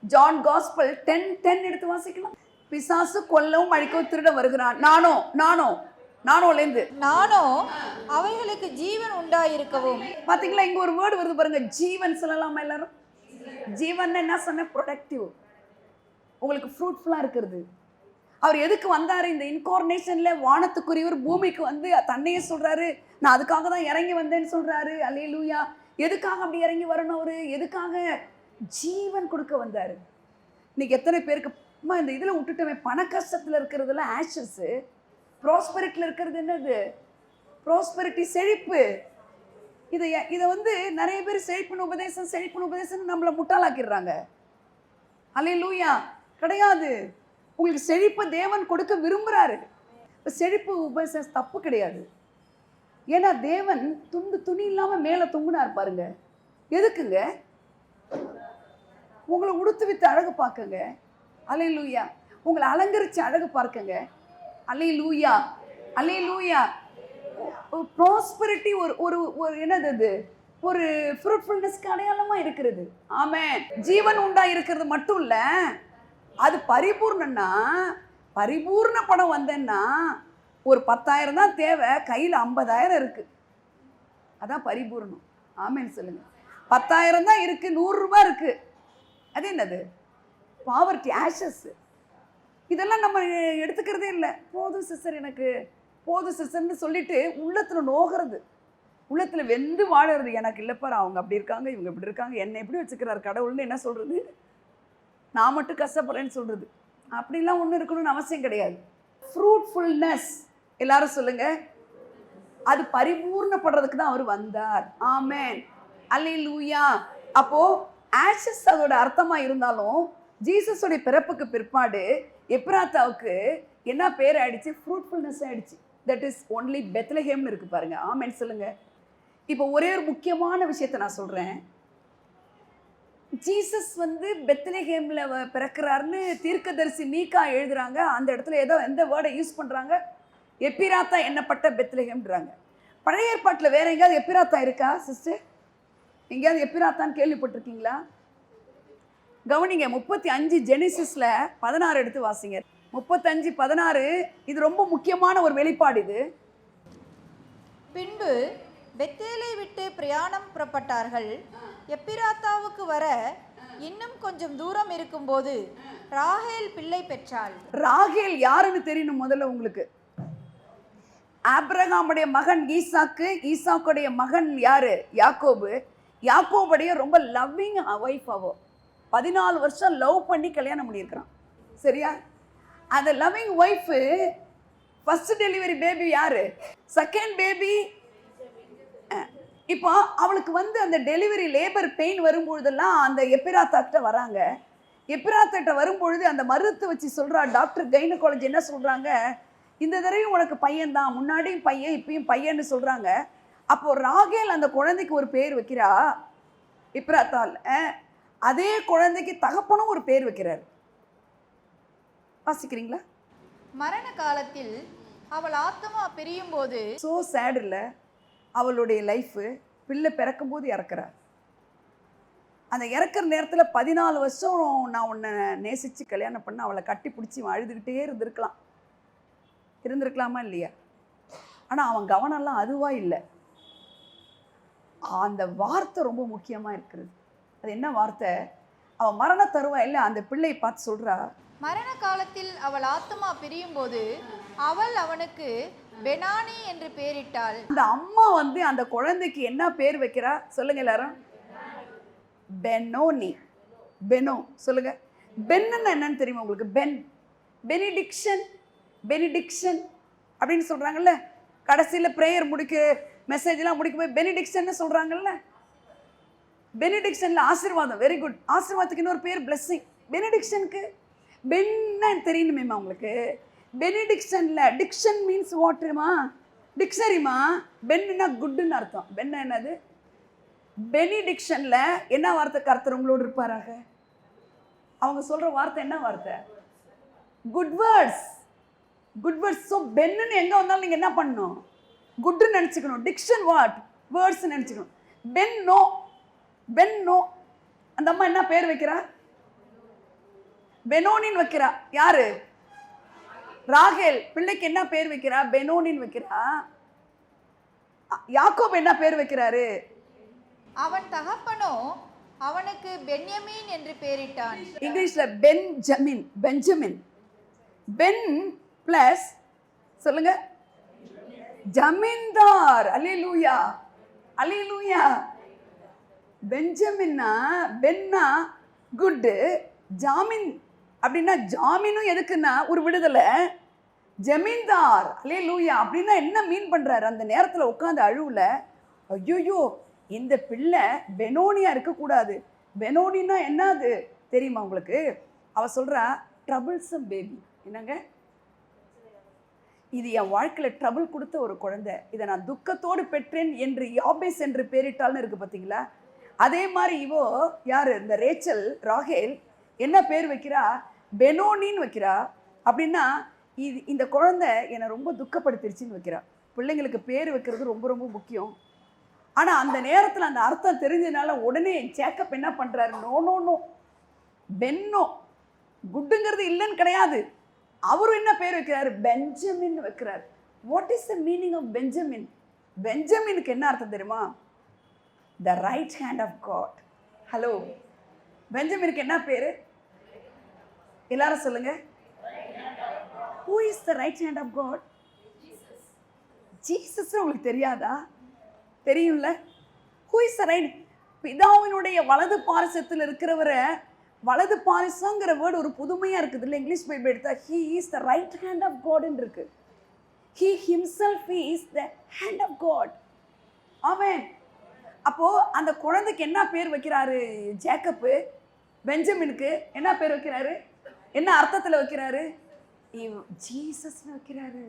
Speaker 1: ஜான் காஸ்பல் 10:10 எடுத்து வாசிக்கலாம். பிசாசு கொல்லவும் அழிக்கவும் திருட வருகிறான். நானோலேருந்து
Speaker 2: நானோ அவைகளுக்கு ஜீவன் உண்டாயிருக்கவும்.
Speaker 1: பாத்தீங்களா? இங்க ஒரு வேர்டு வருது பாருங்க, ஜீவன் சொல்லலாமா எல்லாரும்? ஜீவன் என்ன சொன்ன? ப்ரொடக்டிவ். உங்களுக்கு ஃப்ரூட்ஃபுல்லா இருக்கிறது. அவர் எதுக்கு வந்தாரு? இந்த இன்கார்னேஷன்ல வானத்துக்குரியவர் பூமிக்கு வந்து தன்னையே சொல்றாரு, நான் அதுக்காக தான் இறங்கி வந்தேன்னு சொல்றாரு. அல்லேலூயா. எதுக்காக அப்படி இறங்கி வரணும்? அவரு எதுக்காக? ஜீவன் கொடுக்க வந்தாரு. இன்னைக்கு எத்தனை பேருக்கு இந்த இதுல விட்டுட்டோமே, பண கஷ்டத்துல இருக்கிறதுல ஆஷஸ், ப்ராஸ்பெரிட்டியில் இருக்கிறது என்னது? ப்ராஸ்பெரிட்டி, செழிப்பு. இதை வந்து நிறைய பேர் செழிப்பின் உபதேசம் நம்மளை முட்டாளாக்கிடுறாங்க. அல்லேலூயா. கிடையாது. உங்களுக்கு செழிப்பை தேவன் கொடுக்க விரும்புகிறாரு. இப்போ செழிப்பு உபதேசம் தப்பு கிடையாது. ஏன்னா தேவன் துணி இல்லாமல் மேலே தொங்குனார் பாருங்க. எதுக்குங்க? உங்களை உடுத்து வித்து அழகு பார்க்குங்க. அல்லேலூயா. உங்களை அலங்கரித்து அழகு பார்க்குங்க. அல்லேலூயா. ப்ராஸ்பெரிட்டி ஒரு என்னது? அது ஒரு ஃப்ரூட்ஃபுல்னஸ்க்கு அடையாளமாக இருக்கிறது. ஆமென். ஜீவன் உண்டா இருக்கிறது மட்டும் இல்லை, அது பரிபூர்ணம்னா, பரிபூர்ண பணம் வந்தேன்னா ஒரு 10,000 தான் தேவை, கையில் 50,000 இருக்கு. அதான் பரிபூர்ணம். ஆமென் சொல்லுங்க. 10,000 தான் இருக்கு, 100 ரூபாய் இருக்கு. அது என்னது? Poverty, Ashes. இதெல்லாம் நம்ம எடுத்துக்கிறதே இல்லை. போதும் சிஸ்டர், எனக்கு போதும் சிஸ்டர்னு சொல்லிட்டு உள்ளத்தில் நோகிறது, உள்ளத்தில் வெந்து வாழறது. எனக்கு இல்லைப்பாரு, அவங்க அப்படி இருக்காங்க, இவங்க இப்படி இருக்காங்க, என்னை எப்படி வச்சுக்கிறார் கடவுள்னு என்ன சொல்கிறது? நான் மட்டும் கஷ்டப்படுறேன்னு சொல்கிறது. அப்படிலாம் ஒன்றும் இருக்கணும்னு அவசியம் கிடையாது. ஃப்ரூட்ஃபுல்னஸ், எல்லாரும் சொல்லுங்க. அது பரிபூர்ணப்படுறதுக்கு தான் அவர் வந்தார். ஆமென். அல்லேலூயா. அப்போ ஆஷஸ் அதோட அர்த்தமாக இருந்தாலும் ஜீசஸோடைய பிறப்புக்கு பிற்பாடு எப்ராத்தாவுக்கு என்ன பேர் ஆயிடுச்சு? ஃப்ரூட்ஃபுல்னஸ் ஆயிடுச்சு. தட் இஸ் ஒன்லி பெத்லஹேம்னு இருக்கு பாருங்க. ஆமென் சொல்லுங்க. இப்போ ஒரே ஒரு முக்கியமான விஷயத்தை நான் சொல்றேன். ஜீசஸ் வந்து பெத்லஹேம்ல பிறக்கிறாருன்னு தீர்க்கதரிசி மீகா எழுதுறாங்க. அந்த இடத்துல எந்த வேர்டை யூஸ் பண்றாங்க? எப்பிராத்தா என்னப்பட்ட பெத்லஹேம்ன்றாங்க. பழைய ஏற்பாட்டில் வேற எங்கேயாவது எப்பிராத்தா இருக்கா சிஸ்டர்? எங்கேயாவது எப்பிராத்தான்னு கேள்விப்பட்டிருக்கீங்களா? கவனிங்க. 35 ஜெனிசிஸ்ல 16 எடுத்து வாசிங்க. 35:16. இது ரொம்ப முக்கியமான ஒரு வெளிப்பாடு. இது
Speaker 2: பின்பு பெத்தேலை விட்டு பிரயாணம் புறப்பட்டார்கள். எப்பிராத்தாவுக்கு வர இன்னும் கொஞ்சம் தூரம் இருக்கும்போது ராகேல் பிள்ளை பெற்றாள்.
Speaker 1: ராகேல் யாருன்னு தெரியணும் முதல்ல உங்களுக்கு. ஆபிரகாமுடைய மகன் ஈசாக்கு, ஈசாக்குடைய மகன் யாரு? யாக்கோபு. யாக்கோபுடைய ரொம்ப லவ்விங் வைஃப். அவ 14 வருஷம் லவ் பண்ணி கல்யாணம் பண்ணியிருக்கிறான். சரியா? அந்த loving wife first delivery baby யாரு? Second baby. இப்போ அவளுக்கு வந்து அந்த டெலிவரி லேபர் பெயின் வரும்பொழுதெல்லாம் அந்த எப்பிராத்தாக்கிட்ட வராங்க. எப்பிராத்தாக்கிட்ட வரும்பொழுது அந்த மருத்துவ வச்சு சொல்கிறா, டாக்டர் கைனகாலஜி என்ன சொல்கிறாங்க? இந்த தடவையும் உனக்கு பையன்தான், முன்னாடியும் பையன் இப்பயும் பையன்னு சொல்கிறாங்க. அப்போது ராகேல் அந்த குழந்தைக்கு ஒரு பேர் வைக்கிறா எப்பிராத்தால். அதே குழந்தைக்கு தகப்பனும் ஒரு பேர் வைக்கிறார். வாசிக்கிறீங்களா?
Speaker 2: மரண காலத்தில் அவள் ஆத்மா பிரியும் போது
Speaker 1: ஸோ சேட் இல்லை அவளுடைய லைஃபு. பிள்ளை பிறக்கும் போது இறக்குறார். அந்த இறக்குற நேரத்தில் 14 வருஷம் நான் உன்னை நேசித்து கல்யாணம் பண்ண அவளை கட்டி பிடிச்சி அழுதுகிட்டே இருந்திருக்கலாமா இல்லையா? ஆனால் அவன் கவனம்லாம் அதுவாக இல்லை. அந்த வார்த்தை ரொம்ப முக்கியமாக இருக்கிறது. அது என்ன வார்த்தை? அவன் மரண தருவாயில் அந்த பிள்ளையை பார்த்து சொல்கிறா,
Speaker 2: மரண காலத்தில் அவள் ஆத்துமா பிரியும் போது அவள் அவனுக்கு பெனானி என்று பெயரிட்டாள்.
Speaker 1: அந்த அம்மா வந்து அந்த குழந்தைக்கு என்ன பேர் வைக்கிறா சொல்லுங்க எல்லாரும்? பெனோனி. பெனோ சொல்லுங்க. பென்னு என்னன்னு தெரியுமா உங்களுக்கு? பென், பெனிடிக்ஷன், பெனிடிக்ஷன் அப்படின்னு சொல்றாங்கல்ல. கடைசியில் ப்ரேயர் மெசேஜ்லாம் முடிக்கும் போது பெனிடிக்ஷன் சொல்றாங்கல்ல. பெனிடிக்ஷன்ல ஆசீர்வாதம். Very good. ஆசீர்வாதத்துக்கு இன்னொரு பேர் பிளெஸிங். பெனிடிக்ஷனுக்கு பென்னு தெரியணுமேம்மா உங்களுக்கு. பெனிடிக்ஷன்ல டிக்ஷன் மீன்ஸ் வாட்மா? டிக்ஷனரிமா. பென்னுனா குட்னு அர்த்தம். பென்ன என்னது? பெனிடிக்ஷன்ல என்ன வார்த்தை? கர்த்தர் உங்களோடு இருப்பாராக. அவங்க சொல்ற வார்த்தை என்ன வார்த்தை? Good words. Good words. So பென்னு எங்க வந்தாலும் நீங்க என்ன பண்ணணும்? குட்னு நினைச்சுக்கணும். Diction what? வேர்ட்ஸ் நினைச்சுக்கணும். பென்னோ, பென்னோ. அந்த அம்மா என்ன பேர் வைக்கிறா? பெனோனின்னு வைக்கிறா. யாரு? ராகேல். பிள்ளைக்கு என்ன பேர் வைக்கிறா? பெனோனின்னு வைக்கிறா. யாக்கோப் என்ன பேர் வைக்கிறாரு?
Speaker 2: அவன் தகப்பனோ அவனுக்கு பென்யமீன் என்று பெயரிட்டான்.
Speaker 1: இங்கிலீஷ்ல பென்ஜமின். பெஞ்சமின். பென் பிளஸ் சொல்லுங்க ஜமீன்தார். அல்லேலூயா, அல்லேலூயா. பெஞ்சமின்னா, பென்னா குட், ஜாமீன் அப்படின்னா ஜாமீனும் எதுக்குன்னா ஒரு விடுதலை. ஜமீன்தார். அல்லேலூயா. அப்படின்னா என்ன மீன் பண்றாரு? அந்த நேரத்தில் உட்காந்து அழுவுல, ஐயோ இந்த பிள்ளை பெனோனியா இருக்கக்கூடாது. பெனோனின்னா என்னது தெரியுமா உங்களுக்கு? அவ சொல்றா ட்ரபிள்சம் பேபி. என்னங்க இது? என் வாழ்க்கையில் ட்ரபிள் கொடுத்த ஒரு குழந்தை, இதை நான் துக்கத்தோடு பெற்றேன் என்று யாபேஸ் என்று பேரிட்டால்னு இருக்கு பார்த்தீங்களா? அதே மாதிரி இவோ யாரு? இந்த ரேச்சல், ராகேல் என்ன பேர் வைக்கிறா? பெனோனின்னு வைக்கிறா. அப்படின்னா இந்த குழந்தை என்னை ரொம்ப துக்கப்படுத்திருச்சுன்னு வைக்கிறா. பிள்ளைங்களுக்கு பேர் வைக்கிறது ரொம்ப ரொம்ப முக்கியம். ஆனால் அந்த நேரத்தில் அந்த அர்த்தம் தெரிஞ்சதுனால உடனே ஜேக்கப் என்ன பண்ணுறாரு? நோ நோ நோ, பென்னோ. குட்டுங்கிறது இல்லைன்னு கிடையாது. அவரும் என்ன பேர் வைக்கிறாரு? பெஞ்சமின் வைக்கிறார். What is the meaning of Benjamin? பெஞ்சமினுக்கு என்ன அர்த்தம் தெரியுமா? The right hand of God. Hello, பெஞ்சமினுக்கு என்ன பேரு? எல்லாரும் சொல்லுங்க. Who is the right hand of God? Jesus. உங்களுக்கு தெரியாதா? தெரியும்ல. Who is the right? பிதாவினுடைய வலது பாரிசத்தில் இருக்கிறவரை, வலது பாரிசங்கிற வேர்டு ஒரு புதுமையா இருக்குது இல்லை? இங்கிலீஷ் பைபிள் எடுத்தா he is the right hand of God ன்னு இருக்கு. He himself is the hand of God. ஆமென். அப்போ அந்த குழந்தைக்கு என்ன பேர் வைக்கிறாரு ஜேக்கப்பு? பெஞ்சமினுக்கு என்ன பேர் வைக்கிறாரு? என்ன அர்த்தத்தில் வைக்கிறாரு? ஜீசஸ்னு வைக்கிறாரு.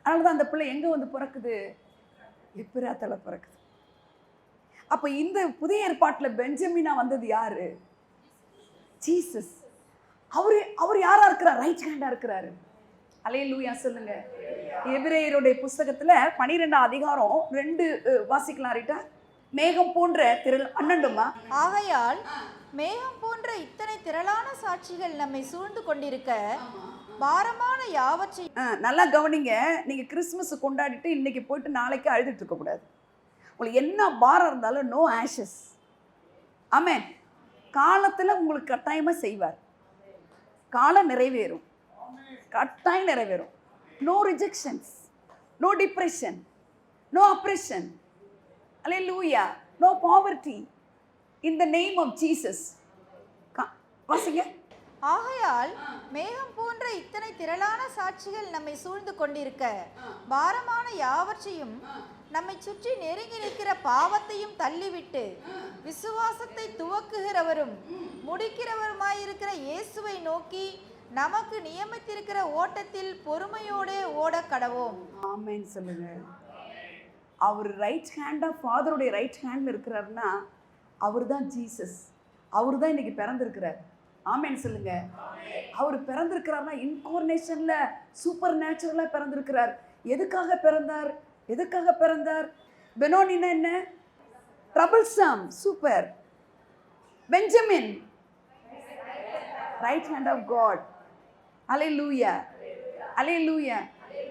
Speaker 1: அதனால தான் அந்த பிள்ளை எங்க வந்து பிறக்குது? எப்பிராத்தில் பிறக்குது. அப்போ இந்த புதிய ஏற்பாட்டில் பெஞ்சமினா வந்தது யாரு? ஜீசஸ். அவர் யாரா இருக்கிறார்? ரைட் ஹேண்டா இருக்கிறாரு. அல்லேலூயா சொல்லுங்க. எபிரேயருடைய புஸ்தகத்துல 12ஆம் அதிகாரம் 2 வாசிக்கலாம். ரைட்டா? மேகம் போன்ற திரள் 12மா.
Speaker 2: ஆகையால் மேகம் போன்ற இத்தனை திரளான சாட்சிகள் நம்மை சூழ்ந்து கொண்டிருக்க பாரமான யாவற்றையும்.
Speaker 1: நல்லா கவனிங்க. நீங்க கிறிஸ்துமஸ் கொண்டாடிட்டு இன்னைக்கு போயிட்டு நாளைக்கு அழுதுட்டு இருக்க கூடாது. உங்களுக்கு என்ன பாரம் இருந்தாலும் நோ ஆஷஸ். ஆமென். காலத்துல உங்களுக்கு கட்டாயமா செய்வார். காலம் நிறைவேறும், கட்டாயம் நிறைவேறும். No rejections, no depression, no oppression. அல்லேலூயா. No poverty in the name of Jesus. வாசிங்க.
Speaker 2: ஆகையால் மேகம் போன்ற இத்தனை திரளான சாட்சிகள் நம்மை சூழ்ந்து கொண்டிருக்க பாரமான யாவற்றையும் நம்மை சுற்றி நெருங்கி நிற்கிற பாவத்தையும் தள்ளிவிட்டு விசுவாசத்தை துவக்குகிறவரும் முடிக்கிறவருமாயிருக்கிற இயேசுவை நோக்கி நமக்கு நியமித்திருக்கிற ஓட்டத்தில் பொறுமையோடு ஓட கடவோம்.
Speaker 1: ஆமென் சொல்லுங்க. அவர் ரைட் ஹேண்டா, ஃபாதருடைய ரைட் ஹேண்ட்ல இருக்கிறாருன்னா அவர் தான் ஜீசஸ். அவர் தான் இன்னைக்கு பிறந்திருக்கிறார். ஆமென் சொல்லுங்க. அவர் பிறந்திருக்கிறார்னா இன்கார்னேஷன்ல சூப்பர் நேச்சுரலா பிறந்திருக்கிறார். எதுக்காக பிறந்தார்? எதுக்காக பிறந்தார்? பெனோனின்னா என்ன? Troublesome. Super. Benjamin right hand of God. Hallelujah, hallelujah.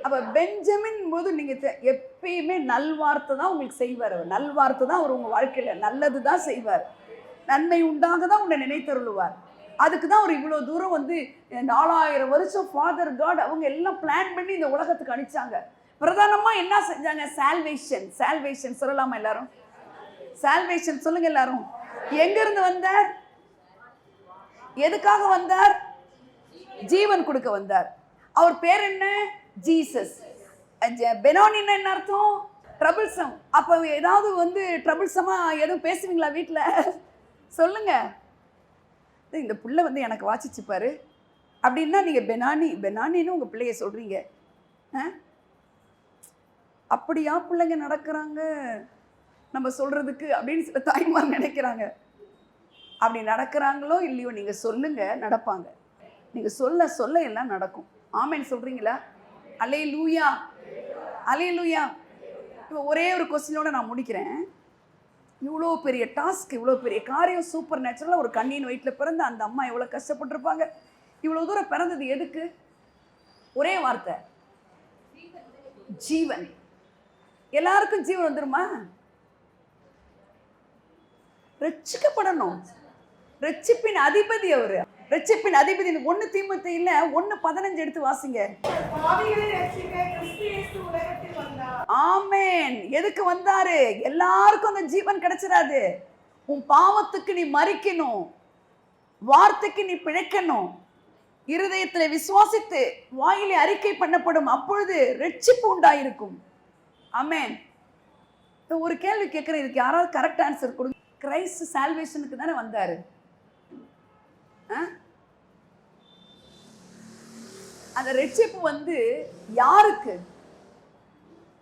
Speaker 1: அப்ப பெஞ்சமின் போது நீங்க எப்பயுமே நல்வார்த்தை தான் உங்களுக்கு செய்வார். அவர் நல்வார்த்தை தான் அவர் உங்க வாழ்க்கையில நல்லது தான் செய்வார். நன்மை உண்டாக தான் உன்னை நினைத்தருளுவார். அதுக்கு தான் அவர் இவ்வளோ தூரம் வந்து 4000 வருஷம் ஃபாதர் காட் அவங்க எல்லாம் பிளான் பண்ணி இந்த உலகத்துக்கு அனுப்பிச்சாங்க. பிரதானமா என்ன செஞ்சாங்க? சால்வேஷன். சால்வேஷன் சொல்லலாமா எல்லாரும்? சால்வேஷன் சொல்லுங்க எல்லாரும். எங்க இருந்து வந்தார்? எதுக்காக வந்தார்? ஜீவன் கொடுக்க வந்தார். அவர் பேர் என்ன? ஜீசஸ். பெனோனின்னா என்ன அர்த்தம்? ட்ரபிள்சம். அப்போ ஏதாவது வந்து ட்ரபிள்சமா எதுவும் பேசுவீங்களா வீட்டில்? சொல்லுங்க. இந்த பிள்ளை வந்து எனக்கு வாசிச்சுப்பாரு அப்படின்னா நீங்கள் பெனானின்னு உங்கள் பிள்ளைய சொல்கிறீங்க. அப்படியா பிள்ளைங்க நடக்கிறாங்க நம்ம சொல்கிறதுக்கு அப்படின்னு சில தாய்மார் நினைக்கிறாங்க. அப்படி நடக்கிறாங்களோ இல்லையோ நீங்கள் சொல்லுங்க, நடப்பாங்க. நீங்கள் சொல்ல சொல்ல எல்லாம் நடக்கும். ஆமேன் சொல்கிறீங்களா? அல்லேலூயா, அல்லேலூயா. இப்போ ஒரே ஒரு கொஸ்டினோட நான் முடிக்கிறேன். இவ்வளோ பெரிய டாஸ்க், இவ்வளோ பெரிய காரியம், சூப்பர் நேச்சுரலாக ஒரு கண்ணியின் வயிற்றில் பிறந்த அந்த அம்மா எவ்வளோ கஷ்டப்பட்டிருப்பாங்க. இவ்வளோ தூரம் பிறந்தது எதுக்கு? ஒரே வார்த்தை, ஜீவன். எல்லாருக்கும் ஜீவன் வந்துருமா? ரட்சிக்கப்படணும். ரட்சிப்பின் அதிபதி அவரு. ரட்சிப்பின் அதிபதி. 1 தீமோத்தேயுல 1:15 எடுத்து வாசிங்க. ஆமென். எதுக்கு வந்தாரு? எல்லாருக்கும் அந்த ஜீவன் கிடைச்சிடாது. உன் பாவத்துக்கு நீ மரிக்கணும், வார்த்தைக்கு நீ பிழைக்கணும், இருதயத்தில் விசுவாசித்து வாயிலே அறிக்கை பண்ணப்படும், அப்பொழுது ரட்சிப்பு உண்டாயிருக்கும். ஆமென். ஒரு கேள்வி கேட்கிறேன், இதுக்கு யாராவது கரெக்ட் ஆன்சர் கொடுங்க. கிரைஸ்ட் சால்வேஷனுக்கு தானே வந்தாரு. அந்த ரட்சிப்பு வந்து யாருக்கு?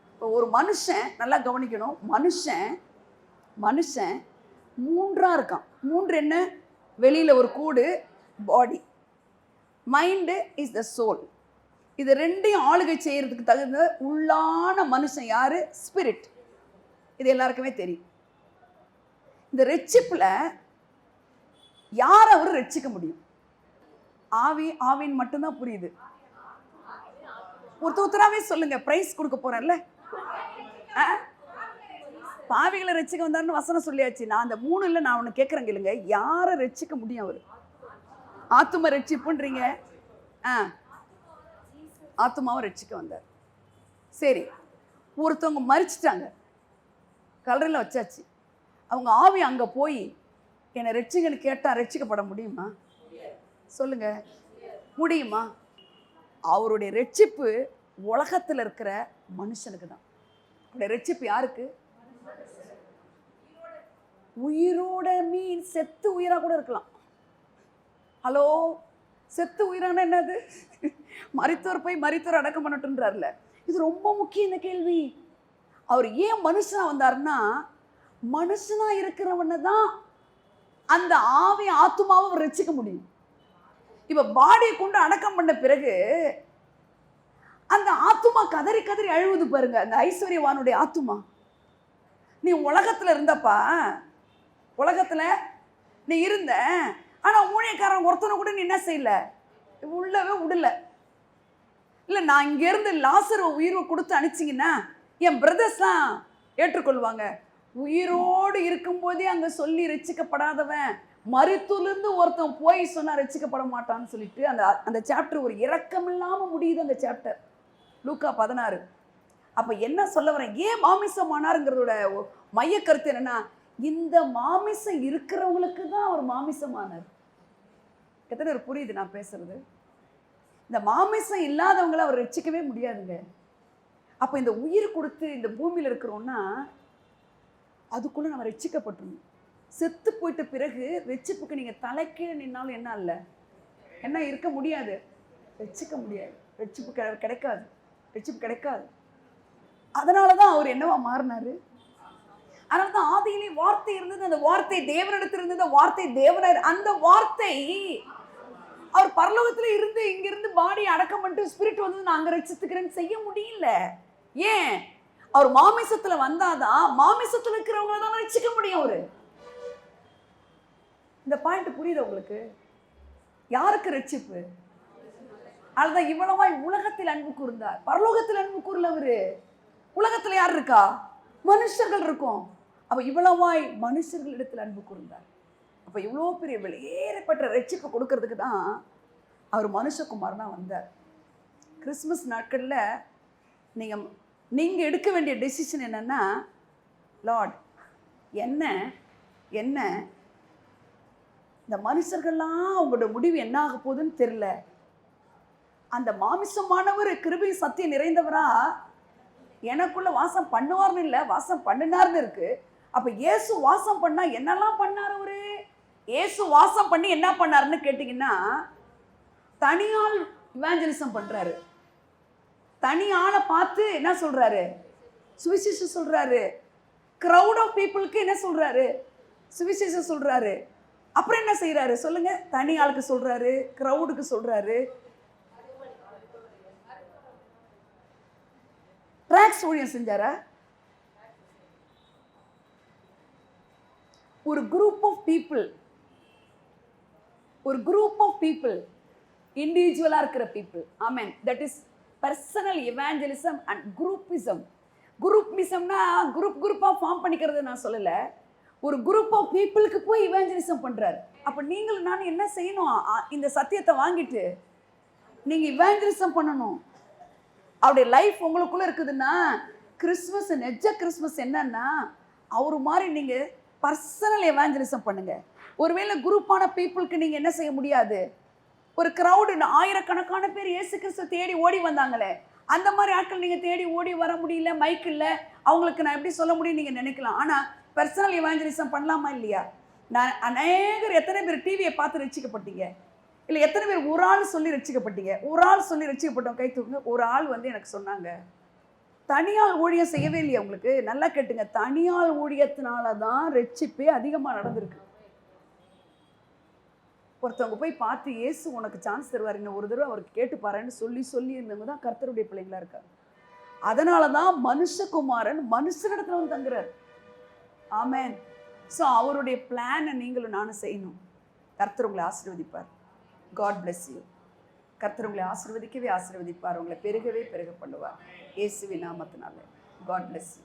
Speaker 1: இப்போ ஒரு மனுஷன், நல்லா கவனிக்கணும், மனுஷன் 3 இருக்கான். 3 என்ன? வெளியில ஒரு கூடு, பாடி, மைண்டு இஸ் த சோல். இது 2ஐயும் ஆளுகை செய்யறதுக்கு தகுந்த உள்ளான மனுஷன் யாரு? ஸ்பிரிட். இது எல்லாருக்குமே தெரியும். இந்த ரட்சிப்புல யார் அவர் ரட்சிக்க முடியும்? ஆவின்னு மட்டும்தான் புரியுது. ஒருத்தராவே சொல்லுங்க. பிரைஸ் கொடுக்க போறேன்ல. பாவிகளை ரட்சிக்க வந்தாருன்னு வசனம் சொல்லியாச்சு. நான் அந்த 3 நான் ஒன்று கேட்குறேங்க இல்லைங்க, யாரை ரட்சிக்க முடியும் அவர்? ஆத்தும ரட்சிப்புன்றீங்க. ஆத்துமாவை ரட்சிக்க வந்தார். சரி, ஒருத்தவங்க மரிச்சிட்டாங்க, கல்லறையில் வச்சாச்சு. அவங்க ஆவி அங்கே போய் என்னை ரட்சிங்கன்னு கேட்டால் ரட்சிக்கப்பட முடியுமா? சொல்லுங்க, முடியுமா? அவருடைய ரட்சிப்பு உலகத்தில் இருக்கிற மனுஷனுக்கு தான். அவருடைய ரட்சிப்பு யாருக்கு? உயிரோட மீன் செத்து உயிராக கூட இருக்கலாம். ஹலோ, செத்து உயிரான என்னது? மரித்தோர் போய் மரித்தோர் அடக்கம் பண்ணட்டுன்றார்ல. இது ரொம்ப முக்கியம் இந்த கேள்வி. அவர் ஏன் மனுஷனா வந்தாருன்னா, மனுஷனா இருக்கிறவனை தான் அந்த ஆவி ஆத்துமாவை ரட்சிக்க முடியும். இப்ப பாடியை கொண்டு அடக்கம் பண்ண பிறகு அந்த ஆத்துமா கதறி கதறி அழுவுது பாருங்க. அந்த ஐஸ்வர்யவானுடைய ஆத்துமா. நீ உலகத்துல இருந்தப்பா, உலகத்துல நீ இருந்த, ஆனா ஊழியக்காரன் ஒருத்தனை கூட நீ என்ன செய்யல, உள்ளவே விடல. இல்ல, நான் இங்க இருந்து லாசர் உயிரை கொடுத்து அனுப்பிச்சிங்கன்னா என் பிரதர்ஸ்லாம் ஏற்றுக்கொள்வாங்க. உயிரோடு இருக்கும்போதே அங்க சொல்லி ரட்சிக்கப்படாதவன் மருத்துவருந்து ஒருத்தன் போய் சொன்னா ரட்சிக்கப்பட மாட்டான்னு சொல்லிட்டு அந்த சாப்டர் ஒரு இரக்கம் இல்லாம முடியுது. அந்த சாப்டர் லூக்கா 16. அப்ப என்ன சொல்ல வரேன், ஏன் மாமிசமானாருங்கிறதோட மைய கருத்து என்னன்னா, இந்த மாமிசம் இருக்கிறவங்களுக்கு தான் அவர் மாமிசமானார். எத்தனை பேர் புரியுது நான் பேசுறது? இந்த மாமிசம் இல்லாதவங்களை அவர் ரட்சிக்கவே முடியாதுங்க. அப்ப இந்த உயிர் கொடுத்து இந்த பூமியில இருக்கிறோம்னா அதுக்குள்ள நம்ம ரட்சிக்கப்பட்டுருணும். செத்து போயிட்ட பிறகு ரட்சிப்புக்கு நீங்க தலைக்கீழ நின்னாலும் என்ன இல்லை, என்ன இருக்க முடியாது, ரட்சிக்க முடியாது. ரட்சிப்பு கிடைக்காது, ரட்சிப்பு கிடைக்காது. அதனாலதான் அவர் என்னவா மாறினாரு. அதனாலதான் ஆதியிலே வார்த்தை இருந்தது, அந்த வார்த்தை தேவனிடத்தில் இருந்தது, வார்த்தை தேவனர். அந்த வார்த்தை அவர் பரலோகத்துல இருந்து இங்கிருந்து பாடி அடக்கம் பண்ணிட்டு ஸ்பிரிட் வந்து நான் அங்க ரட்சித்துக்கிறேன்னு செய்ய முடியல. ஏன்? அவர் மாமிசத்துல வந்தாதான் மாமிசத்துல இருக்கிறவங்க தான் ரட்சிக்க முடியும். அவரு இந்த பாயிண்ட் புரியுது உங்களுக்கு? யாருக்கு ரட்சிப்பு? அதுதான் இவ்வளவாய் உலகத்தில் அன்பு கூர்ந்தார். பரலோகத்தில் அன்பு கூறல அவரு. உலகத்துல யார் இருக்கா? மனுஷர்கள் இருக்கும். அப்ப இவ்வளவாய் மனுஷர்களிடத்தில் அன்பு கூர்ந்தார். அப்ப இவ்வளோ பெரிய வெளியேறப்பட்ட ரட்சிப்பு கொடுக்கறதுக்கு தான் அவர் மனுஷகுமாரனா வந்தார். கிறிஸ்மஸ் நாட்கள்ல நீங்க எடுக்க வேண்டிய டெசிஷன் என்னன்னா, லார்ட் என்ன என்ன இந்த மனுஷர்கள்லாம் அவங்களோட முடிவு என்ன ஆக போகுதுன்னு தெரியல. அந்த மாமிசமானவர் கிருபை சத்தியம் நிறைந்தவரா எனக்குள்ள வாசம் பண்ணுவார்னு இல்லை, வாசம் பண்ணினார்னு இருக்கு. அப்ப இயேசு வாசம் பண்ணா என்னெல்லாம் பண்ணார் அவரு? இயேசு வாசம் பண்ணி என்ன பண்ணாருன்னு கேட்டீங்கன்னா, தனியால் இவாஞ்சலிசம் பண்றாரு. தனியாளை பார்த்து என்ன சொல்றாரு? சுவிசேஷம் சொல்றாரு. கிரவுட் ஆஃப் பீப்புளுக்கு என்ன சொல்றாரு? சுவிசேஷம் சொல்றாரு. அப்புறம் என்ன செய்யறாரு சொல்லுங்க? தனி ஆளுக்கு சொல்றாரு, கிரவுடுக்கு சொல்றாரு. டிராக்ஸ் ஊழியம் செஞ்சாரா? ஒரு குரூப் ஆஃப் பீப்புள் இண்டிவிஜுவலா இருக்கிற people. Amen. That is personal evangelism and groupism. குரூப்பிசம்னா குரூப்பா ஃபார்ம் பண்ணிக்கிறது நான் சொல்லல. ஒரு குரூப் ஆஃப் பீப்புளுக்கு போய் இவாஞ்சலிசம் பண்றாரு. அப்ப நீங்களும் நானும் என்ன செய்யணும்? இந்த சத்தியத்தை வாங்கிட்டு நீங்க இவாஞ்சலிசம் பண்ணணும். அவருடைய லைஃப் உங்களுக்குள்ள இருக்குதுன்னா, கிறிஸ்மஸ் நெஜ கிறிஸ்மஸ் என்னன்னா, அவரு மாதிரி நீங்க பர்சனல் எவாஞ்சலிசம் பண்ணுங்க. ஒருவேளை குரூப்பான பீப்புளுக்கு நீங்க என்ன செய்ய முடியாது. ஒரு கிரவுடு ஆயிரக்கணக்கான பேர் இயேசு கிறிஸ்து தேடி ஓடி வந்தாங்களே, அந்த மாதிரி ஆட்கள் நீங்க தேடி ஓடி வர முடியல, மைக் இல்லை, அவங்களுக்கு நான் எப்படி சொல்ல முடியும் நீங்க நினைக்கலாம். ஆனா பர்சனல் எவாஞ்சலிசம் பண்ணலாமா இல்லையா? நான் அநேகர் எத்தனை பேர் டிவியை பார்த்து ரட்சிக்கப்பட்டீங்க? இல்லை எத்தனை பேர் ஒரு ஆள் சொல்லி ரட்சிக்கப்பட்டீங்க? ஒரு ஆள் சொல்லி ரட்சிக்கப்பட்டோம் கை தூக்குங்க. ஒரு ஆள் வந்து எனக்கு சொன்னாங்க, தனியால் ஊழியம் செய்யவே இல்லையா உங்களுக்கு? நல்லா கேட்டுங்க, தனியால் ஊழியத்தினால தான் ரட்சிப்பே அதிகமாக நடந்திருக்கு. ஒருத்தவங்க போய் பார்த்து இயேசு உனக்கு சான்ஸ் தருவார், இன்னும் ஒரு தடவை அவருக்கு கேட்டு பாருன்னு சொல்லி இருந்தவங்க தான் கர்த்தருடைய பிள்ளைங்களா இருக்காங்க. அதனால தான் மனுஷகுமாரன் மனுஷனிடத்துல வந்து தங்குறாரு. ஆமென். ஸோ அவருடைய பிளானை நீங்களும் நானும் செய்யணும். கர்த்தர் உங்களை ஆசீர்வதிப்பார். God bless you. கர்த்தர் உங்களை ஆசீர்வதிக்கவே ஆசீர்வதிப்பார். உங்களை பெருகவே பெருக பண்ணுவார். இயேசுவின் நாமத்தினால. God bless you.